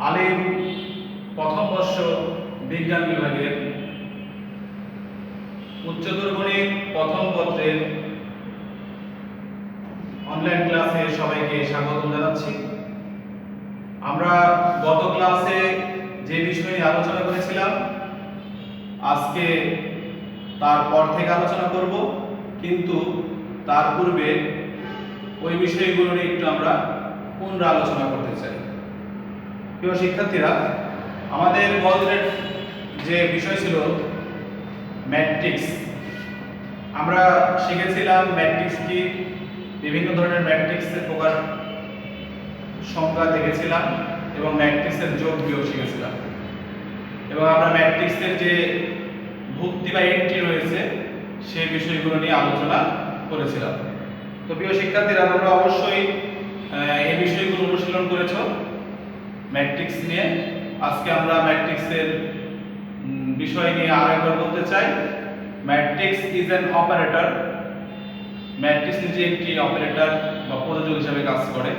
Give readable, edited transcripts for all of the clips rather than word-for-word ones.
আলিম প্রথম বর্ষ বিজ্ঞান বিভাগের উচ্চতর গণিত প্রথম পত্রের অনলাইন ক্লাসে সবাইকে স্বাগত জানাচ্ছি। আমরা গত ক্লাসে যে বিষয় নিয়ে আলোচনা করেছিলাম আজকে তারপর থেকে আলোচনা করব, কিন্তু তার পূর্বে ওই বিষয়গুলো নিয়ে একটু আমরা পুনরালোচনা করতে চাই। প্রিয় শিক্ষার্থীরা, আমাদের গল্পের যে বিষয় ছিল ম্যাট্রিক্স, আমরা শিখেছিলাম ম্যাট্রিক্স কি, বিভিন্ন ধরনের ম্যাট্রিক্সের প্রকার সংখ্যা দেখেছিলাম এবং ম্যাট্রিক্সের যোগ বিয়োগ শিখেছিলাম, এবং আমরা ম্যাট্রিক্সের যে ভুক্তি বা এন্ট্রি রয়েছে সেই বিষয়গুলো নিয়ে আলোচনা করেছিলাম। তো প্রিয় শিক্ষার্থীরা, তোমরা অবশ্যই এই বিষয়গুলো অনুশীলন করেছো ম্যাট্রিক্স নিয়ে। আজকে আমরা ম্যাট্রিক্সের বিষয় নিয়ে আরো একবার বলতে চাই। Matrix is an operator. Matrix নিজে একটি অপারেটর বা প্রযোজক হিসেবে কাজ করে।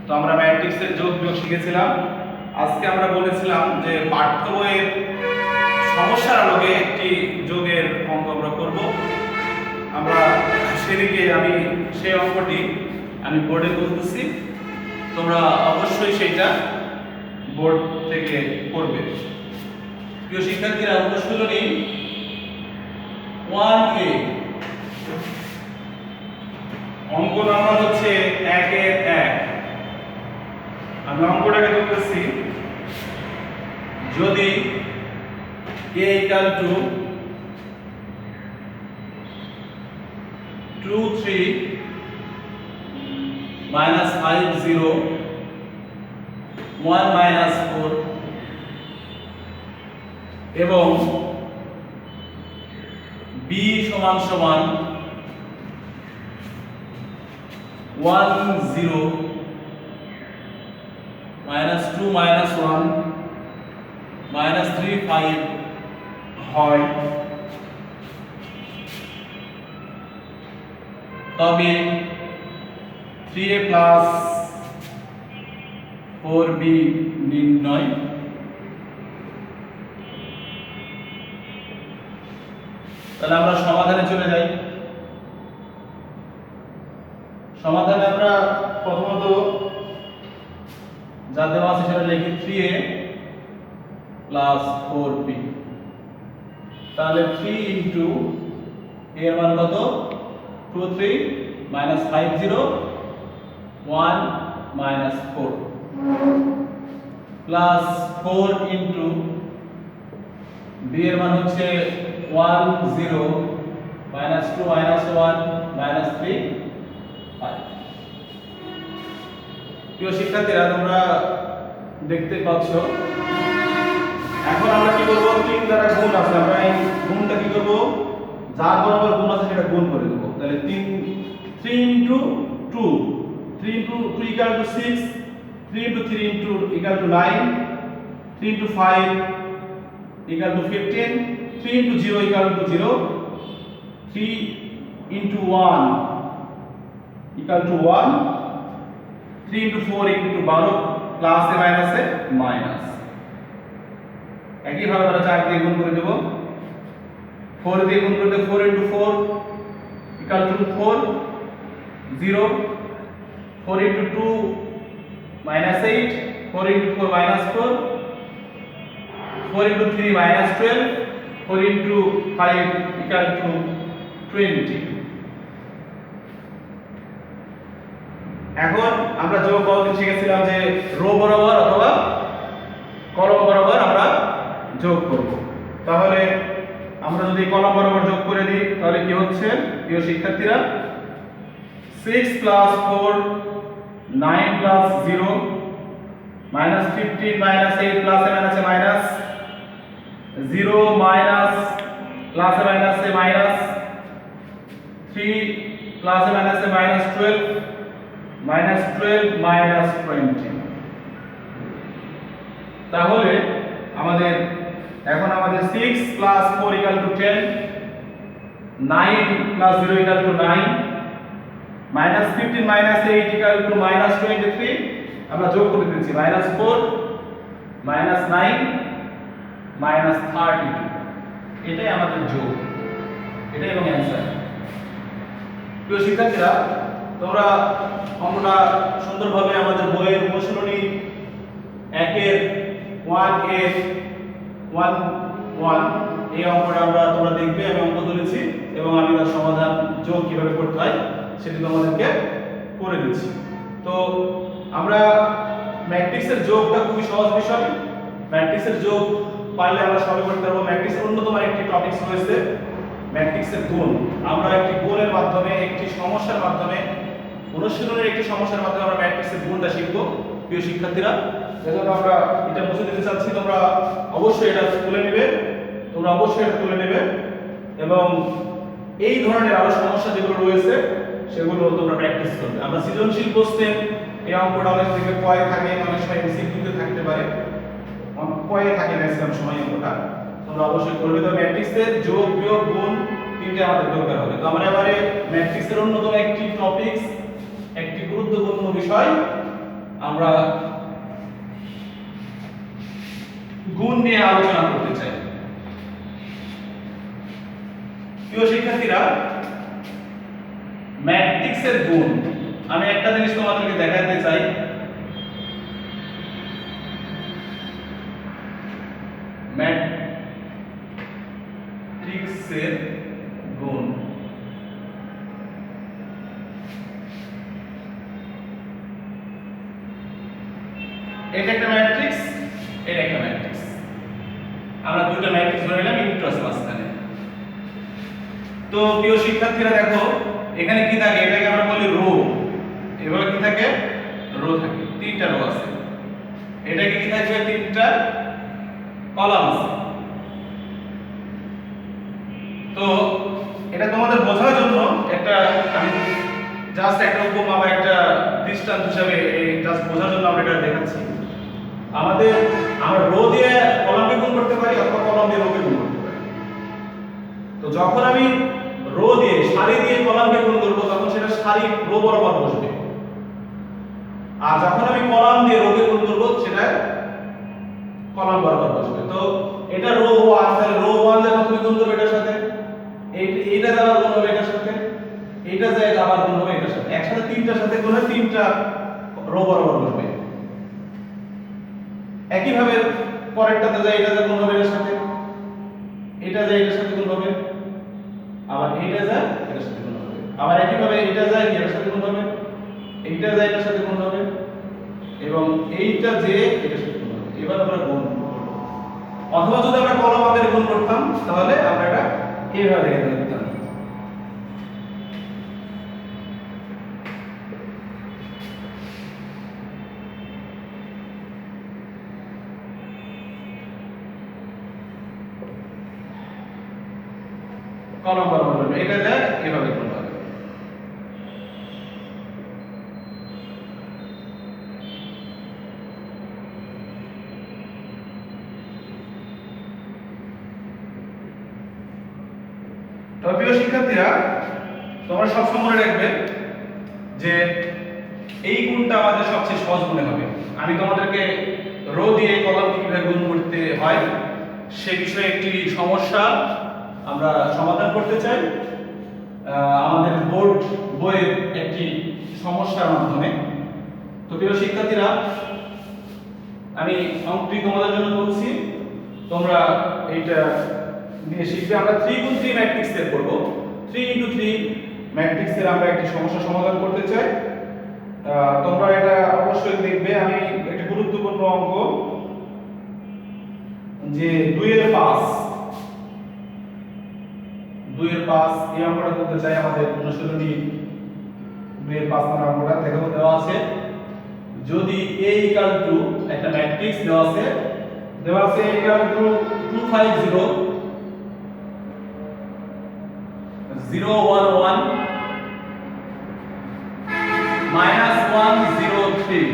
তো আমরা ম্যাট্রিক্সের যোগ বিয়োগ শিখেছিলাম। আজকে আমরা বলেছিলাম যে পাঠ্য বইয়ের সমস্যার আলোকে একটি যোগের অঙ্ক আমরা করব। আমরা সেদিকে সেই অঙ্কটি আমি বোর্ডে বলতেছি, তোমরা অবশ্যই সেটা বোর্ড থেকে করবে। প্রিয় শিক্ষার্থীরা, অনুশীলনী 1A, অঙ্ক নাম্বার হচ্ছে 1-1। আমি অঙ্কটাকে করতেছি, যদি a equal to 2 3 minus 5 0 1 minus 4 এবং b সমান সমান 1 0 minus 2 minus 1 minus 3 5 হয়, তবে 3a plus 4b নির্ণয়। তাহলে আমরা সমাধানে চলে যাই। সমাধানে আমরা প্রথমত যা দেওয়া আছে সেটা লিখি 3a plus 4b। তাহলে 3 into a এর মান কত? 2 3 minus 5 0 1 minus 4 plus 4 into b এর মান হচ্ছে 1 0 minus 2 minus 1 minus 3 5। প্রিয় শিক্ষার্থীরা, তোমরা দেখতে পাচ্ছ এখন আমরা কি করব, 3 দ্বারা গুণ আছে, আমরা এই গুণটা কি করব, যার বরাবর গুণ আছে সেটা গুণ করে দেব। তাহলে 3 into 2 3 into 2 equal to 6, 3 into 3 into equal to 9, 3 into 5 equal to 15, 3 into 0 equal to 0, 3 into 1 equal to 1, 3 into 4 into 12 plus এ মাইনাসে মাইনাস। একইভাবে আমরা 4 দিয়ে গুণ করে দেব, 4 দিয়ে গুণ করলে 4 into 4 equal to 4, 0, 4 into 2 minus 8, 4 into 4 minus 4, 4 into 3 minus 12, 4 into 5 equal to 20। এখন আমরা যোগ পদ্ধতি শিখেছিলাম যে রো বরাবর অথবা কলম বরাবর আমরা যোগ করব। তাহলে আমরা যদি কলম বরাবর যোগ করে দিই তাহলে কি হচ্ছে প্রিয় শিক্ষার্থীরা, 6 plus 4 9 plus 0 minus 15 minus 8 plus a minus a minus 0 minus plus a minus a minus 3 plus a minus a minus 12 minus 12 minus 20। তাহলে এখন আমাদের 6 plus 4 equal to 10, 9 plus 0 equal to 9, minus 15 minus 8 equal to minus 23 আমরা যোগ করে দিচ্ছি, minus 4 -9 -32 এটাই আমাদের যোগ, এটাই এবং অ্যান্সার। প্রিয় শিক্ষার্থীরা, তোমরা অঙ্কটা সুন্দরভাবে আমাদের বইয়ের অনুশীলনী 1-এর 1 এই অঙ্কটা তোমরা দেখবে, আমি অঙ্ক তুলেছি এবং আমি তার সমাধান যোগ কিভাবে করতে হয় সেটি তোমাদেরকে করে দিচ্ছি। তো আমরা ম্যাট্রিক্সের যোগটা খুবই সহজ বিষয়। ম্যাট্রিক্সের যোগ পারলে আমরা সবাই করতে পারবো। ম্যাট্রিক্সের অন্যতম একটি টপিকস রয়েছে ম্যাট্রিক্সের গুণ। আমরা একটি গুণের মাধ্যমে, একটি সমস্যার মাধ্যমে, অনুশীলনের একটি সমস্যার মাধ্যমে আমরা ম্যাট্রিক্সের গুণটা শিখবো। প্রিয় শিক্ষার্থীরা, যেহেতু আমরা এটা বুঝে দিতে চাচ্ছি, তোমরা অবশ্যই এটা তুলে নেবে, এবং এই ধরনের আরো সমস্যা যেগুলো রয়েছে সেগুলো তোমরা প্র্যাকটিস করবে। আমরা সৃজনশীল প্রশ্নে এই অঙ্কটা অনেক থেকে কয়ে থাকে, অনেক সময় এমসিকিউতে থাকতে পারে, কয়ে থাকে ম্যাক্সিমাম সময় অঙ্কটা তোমরা অবশ্যই করবে। তো ম্যাট্রিক্সের যোগ, বিয়োগ, গুণ তিনটে আমাদের দরকার হবে। তো আমরা এবারে ম্যাট্রিক্সের অন্যতম একটি টপিকস, একটি গুরুত্বপূর্ণ বিষয় আমরা গুণ নিয়ে আলোচনা করতে চাই। প্রিয় শিক্ষার্থীরা, ম্যাট্রিক্সের গুণ, আমি একটা জিনিস তোমাদেরকে দেখাতে চাই। ম্যাট্রিক্সের গুণ, এটা একটা ম্যাট্রিক্স, এটা একটা ম্যাট্রিক্স। আমরা দুটো ম্যাট্রিক্স ধরে নিলাম, ইন্টু আছে মাঝখানে। তো প্রিয় শিক্ষার্থীরা দেখো, এখানে কি থাকে? এটাকে আমরা বলি রো। এবারে কি থাকে? রো থাকে, তিনটা রো আছে। এটাকে কি থাকবে? তিনটা কলাম আছে। তো এটা তোমাদের বোঝার জন্য একটা আমি জাস্ট একটা উপমা বা একটা দৃষ্টান্ত হিসাবে জাস্ট বোঝার জন্য আমরা এটা দেখাচ্ছি। আমরা রো দিয়ে কলামকে গুণ করতে পারি অথবা কলাম দিয়ে রোকে গুণ করতে পারি। তো যখন আমি রো দিয়ে, সারি দিয়ে কলামকে গুণ করব, তখন সেটা সারি রো বরাবর বসবে। আর যখন আমি কলাম দিয়ে রোকে গুণ করব, সেটা কলাম বরাবর বসবে। তো এটা রো 1, তাহলে রো 1 যা তুমি গুণ করবে এটার সাথে, এইটা আবার গুণ হবে এটার সাথে, এইটা যায় আবার গুণ হবে এটার সাথে, একসাথে তিনটার সাথে গুণ হবে, তিনটা রো বরাবর বসবে। একই ভাবে পরেরটাতে যায় এটা যা গুণ হবে এটার সাথে, এটা যায় এটার সাথে গুণ হবে, আবার এইটা যায় এটার সাথে গুণ হবে, আবার একই ভাবে এটা যায় এটার সাথে গুণ হবে, এইটা যায় এটার সাথে গুণ হবে, এবং এইটা যে এটার সাথে গুণ হবে। এবার আমরা গুণ করব। অথবা যদি আমরা কলম আকারে গুণ করতাম, তাহলে আমরা এটা এইভাবে দেখে দিতাম। কলম বরাবর হবে, এটা যায় এইভাবে গুণ হবে। তবে প্রিয় শিক্ষার্থীরা, তোমরা সবসময় মনে রাখবে যে এই গুণটা আমাদের সবচেয়ে সহজ মনে হবে। আমি তোমাদেরকে রো দিয়ে কলামকে কিভাবে গুণ করতে হয় সে বিষয়ে একটি সমস্যা আমরা সমাধান করতে চাই আমাদের বোর্ড বইয়ের একটি সমস্যার মাধ্যমে। তো প্রিয় শিক্ষার্থীরা, আমি অঙ্কটি তোমাদের জন্য বলছি, তোমরা এইটা দিয়ে শিখবে। আমরা 3x3 ম্যাট্রিক্সের করব। 3x3 ম্যাট্রিক্সের আমরা একটি সমস্যা সমাধান করতে চাই। তোমরা এটা অবশ্যই দেখবে। আমি একটা গুরুত্বপূর্ণ অঙ্ক, যে 2 এর 5 এই অঙ্কটা করতে চাই। আমাদের অনুশীলনী 2 এর 5 নম্বর অঙ্কটা দেখো, দেওয়া আছে যদি a = একটা ম্যাট্রিক্স দেওয়া আছে a = 250 0 1 1 -103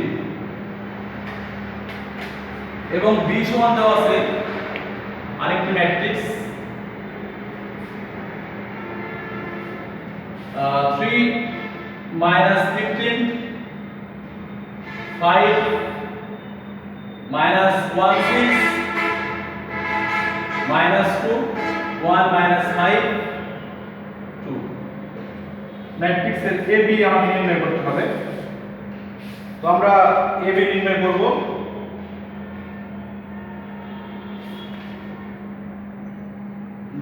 এবং b সমান দেওয়া আছে আরেকটি ম্যাট্রিক্স 3 -15 5 minus 1 6 minus 2 1 minus 5 2 ম্যাট্রিক্সের AB আমাদের নির্ণয় করতে হবে। তো আমরা AB নির্ণয় করব।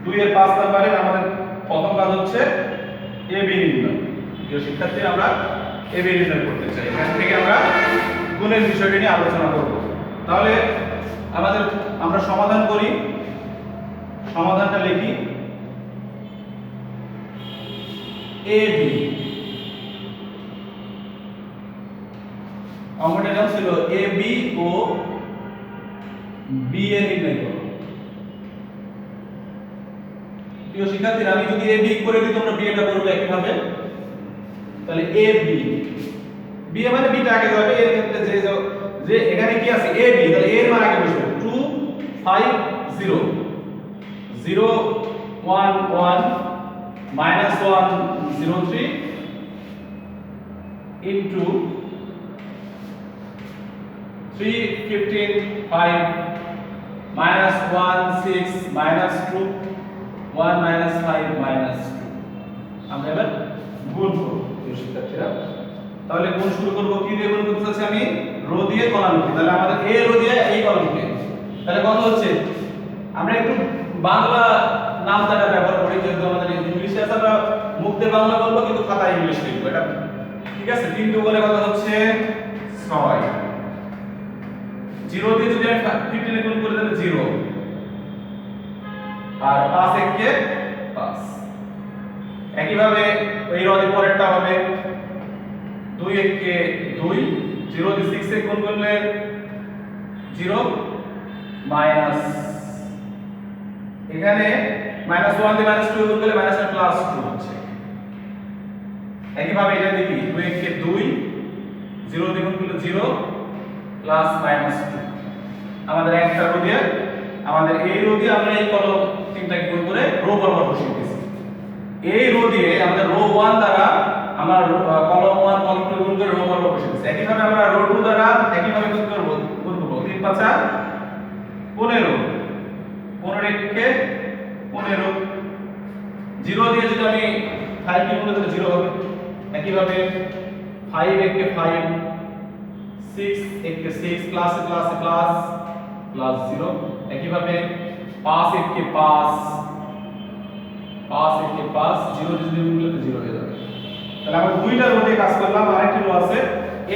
2 এর 5 নম্বরে আমাদের প্রথম কাজ হচ্ছে AB নির্ণয়। প্রিয় শিক্ষার্থী, আমরা AB নির্ণয় করতে চাই। এখান থেকে আমরা গুণের বিষয়টি নিয়ে আলোচনা করব। তাহলে আমরা সমাধান করি। সমাধানটা লিখি AB। অঙ্কটা নাম ছিল AB ও BA নির্ণয় করো। প্রিয় শিক্ষার্থীরা, আমি যদি AB করে দিই তোমরা BA টা করবে একইভাবে। তাহলে AB BA মানে B টা আগে যাবে। এর ক্ষেত্রে যে এখানে কি আছে AB, তাহলে A এর মান আগে বসবে। 2 5 0 0 1 1 minus 1 0 3 into 3 15 5 minus 1 6 minus 2 1 minus 5 minus 2। আমরা এবার গুণ করব শিক্ষার্থীরা। তাহলে গুণ শুরু করব কি দিয়ে গুণ করতে চাচ্ছি আমি? রো দিয়ে কলাম দিয়ে। তাহলে আমাদের A রো দিয়ে এই কলাম দিয়ে। তাহলে কত হচ্ছে? আমরা একটু বাংলা নামটা ব্যবহার করি, যেহেতু আমাদের ইংলিশে আছে আমরা মুখ দিয়ে বাংলা বলবো কিন্তু খাতায় ইংলিশ লিখবো, এটা ঠিক আছে। 3 দুগুণে কত হচ্ছে 6। 0 দিয়ে যদি আমি 15 গুণ করি তাহলে 0 আর 5 একে 5। একইভাবে এই রোদের পরেরটা হবে 2 একে 2 0 দিয়ে 6 এ গুণ করলে 0 মাইনাস এখানে -1 দিয়ে -2 গুণ করলে -2 হচ্ছে। একইভাবে এটা দেখি 2 একে 2 0 দিয়ে গুণ করলে 0 প্লাস -2। আমাদের একটা রো দিয়ে আমাদের এই রো দিয়ে আমরা এই কলম তিনটাকে গুণ করে রো বরাবর বসিয়ে দিয়েছি। এই রো দিয়ে আমাদের রো 1 দ্বারা আমরা কলম 1 কলম 2 গুণ করে রো বরাবর বসিয়ে দিয়েছি। একইভাবে আমরা রো 2 দ্বারা একইভাবে গুণ করব 3 5 15 15 একে 15 0 দিয়ে যদি আমি 5 কে গুণ করি তাহলে 0 হবে। একইভাবে 5 একে 5 6 একে 6 প্লাস প্লাস প্লাস প্লাস 0। একইভাবে 5 একে 5 5 একে 5 0 যদি গুণ করলে 0 হয়ে যাবে। তাহলে আমরা দুইটা রো দিয়ে কাজ করলাম। আরেকটি রো আছে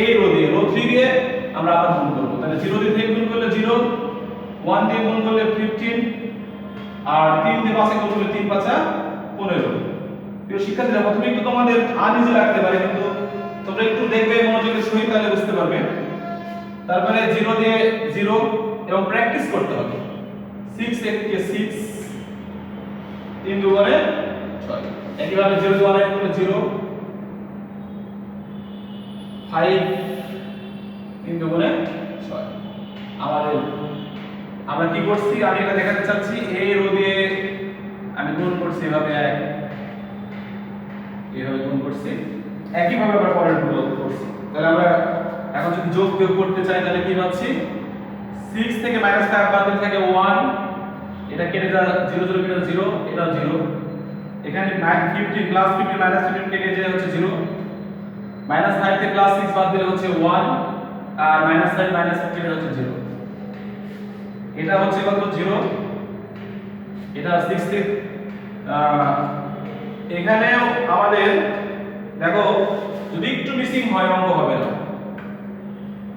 এই রো দিয়ে, রো 3 দিয়ে আমরা আবার গুণ করব। তাহলে 0 দিয়ে গুণ করলে 0, 1 দিয়ে গুণ করলে 15 আর 3 দিয়ে 5 এ গুণ করলে 3 5 15। প্রিয় শিক্ষার্থীরা, প্রথমে একটু তোমাদের আনইজি লাগতে পারে, কিন্তু তোমরা একটু দেখবে মনোযোগের সহিত তাহলে বুঝতে পারবে। তারপরে 0 দিয়ে 0 এবং প্র্যাকটিস করতে হবে। 6 একে 6 3 দুগুণে 6। একইভাবে 0 দিয়ে 1 এ গুণ করলে 0 5 3 দুগুণে 6। আমরা কি করছি আমি এটা দেখাতে চাচ্ছি। এই রো দিয়ে আমি গুণ করছি এভাবে এইভাবে গুণ করছি। একইভাবে আমরা পরের গুলো করছি। তাহলে আমরা এখন যদি যোগ বিয়োগ করতে চাই তাহলে কি পাচ্ছি? 6 থেকে -5 বাদ দিলে থাকে 1, এটা কেটে যায় 0 0 কেটে 0, এটা 0। এখানে 15 প্লাস 15 মাইনাস 15 কেটে যায় হচ্ছে 0। -5 থেকে +6 বাদ দিলে হচ্ছে 1 আর -5 -15 কেটে হচ্ছে 0। এটা হচ্ছে কত 0, এটা 6 থেকে এখানে আমাদের দেখো যদি একটু মিসিং হয় অঙ্ক হবে না।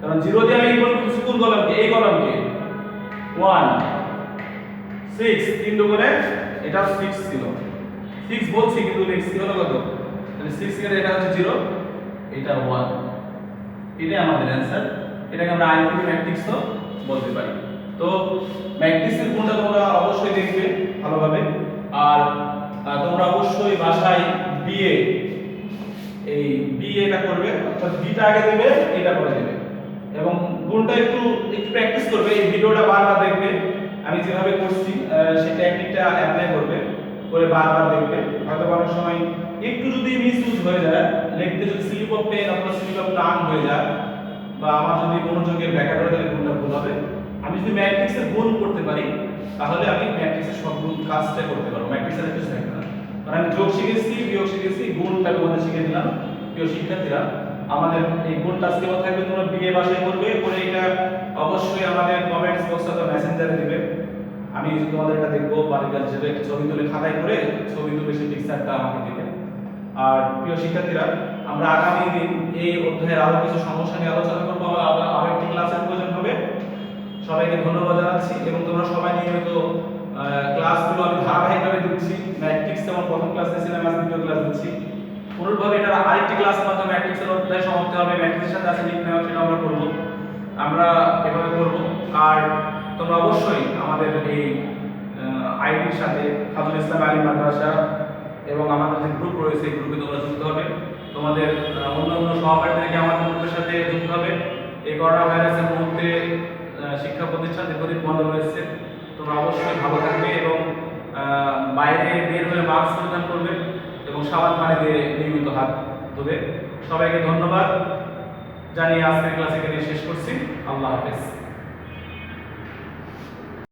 কারণ 0 দিয়ে আমি কোন কলামকে? এই কলামকে 1 6 3 দুগুণে এটা 6 ছিল, 6 বলছি কিন্তু লিখছি হলো কত? তাহলে 6 এর এটা হচ্ছে 0, এটা 1। এটাই আমাদের অ্যানসার। এটাকে আমরা আইকিউ ম্যাট্রিক্সও বলতে পারি। তো ম্যাট্রিক্সের গুণটা তোমরা অবশ্যই দেখবে ভালোভাবে। আর তোমরা অবশ্যই বাসায় বিএটা করবে, অর্থাৎ বিটা আগে দেবে, এটা পরে দেবে এবং গুণটা একটু প্র্যাকটিস করবে। এই ভিডিওটা বারবার দেখবে, আমি যেভাবে করছি সেই টেকনিকটা অ্যাপ্লাই করবে, করে বারবার দেখবে। হয়তো অনেক সময় একটু যদি মিসইউজ হয়ে যায়, লিখতে যদি স্লিপ অফ পেন অথবা স্লিপ অফ টাং হয়ে যায় বা আমার যদি মনোযোগের ব্যাখ্যা করে তাহলে গুণটা ভুল হবে। আমি যদি ম্যাট্রিক্সের গুণ করতে পারি তাহলে আমি ম্যাট্রিক্সের সব গুণ কাজটা করতে পারবো, ম্যাট্রিক্সের কিছু থাকবে না। কারণ আমি যোগ শিখেছি, বিয়োগ শিখেছি, গুণটা তোমাদের শিখে দিলাম। প্রিয় শিক্ষার্থীরা, আমাদের এই গুণটা আজকে কেমন থাকবে তোমরা বিয়ে বাসায় করবে, করে এটা অবশ্যই আমাদের কমেন্টস বক্সে অথবা মেসেঞ্জারে দিবে। আমি তোমাদের এটা দেখবো, বাড়ির কাছে যাবে, একটা ছবি তুলে খাতায় করে ছবি তুলে সেই পিকচারটা আমাকে দিবে। আর প্রিয় শিক্ষার্থীরা, আমরা আগামী দিন এই অধ্যায়ের আরো কিছু সমস্যা নিয়ে আলোচনা করবো, আরো একটি ক্লাসের প্রয়োজন হবে। সবাইকে ধন্যবাদ জানাচ্ছি এবং তোমরা সবাই নিয়মিত ক্লাসগুলো আমি ধারাবাহিকভাবে দিচ্ছি। ম্যাট্রিক্স যেমন প্রথম ক্লাস দিয়েছিলাম, আজ দ্বিতীয় ক্লাস দিচ্ছি। অনুরূপভাবে এটা আরেকটি ক্লাসের মাধ্যমে ম্যাট্রিক্সের অধ্যায় সমাপ্তি হবে, ম্যাট্রিক্সের সাথে আছে নির্ণয়, সেটা আমরা করব, আমরা এভাবে করব। আর তোমরা অবশ্যই আমাদের এই আইডির সাথে ফাজুল ইসলাম আলী মাদ্রাসা এবং আমাদের যে গ্রুপ রয়েছে এই গ্রুপে তোমরা যুক্ত হবে। তোমাদের অন্য অন্য সহপাঠীদেরকে আমাদের গ্রুপের সাথে যুক্ত হবে। এই করোনা ভাইরাসের মুহূর্তে শিক্ষা প্রতিষ্ঠান দীর্ঘদিন বন্ধ রয়েছে, তোমরা অবশ্যই ভালো থাকবে এবং বাইরে বের হলে মাস্ক পরিধান করবে এবং সাবান পানি দিয়ে নিয়মিত হাত ধোবে। সবাইকে ধন্যবাদ জানিয়ে আজকের ক্লাস এখানে শেষ করছি। আল্লাহ হাফেজ।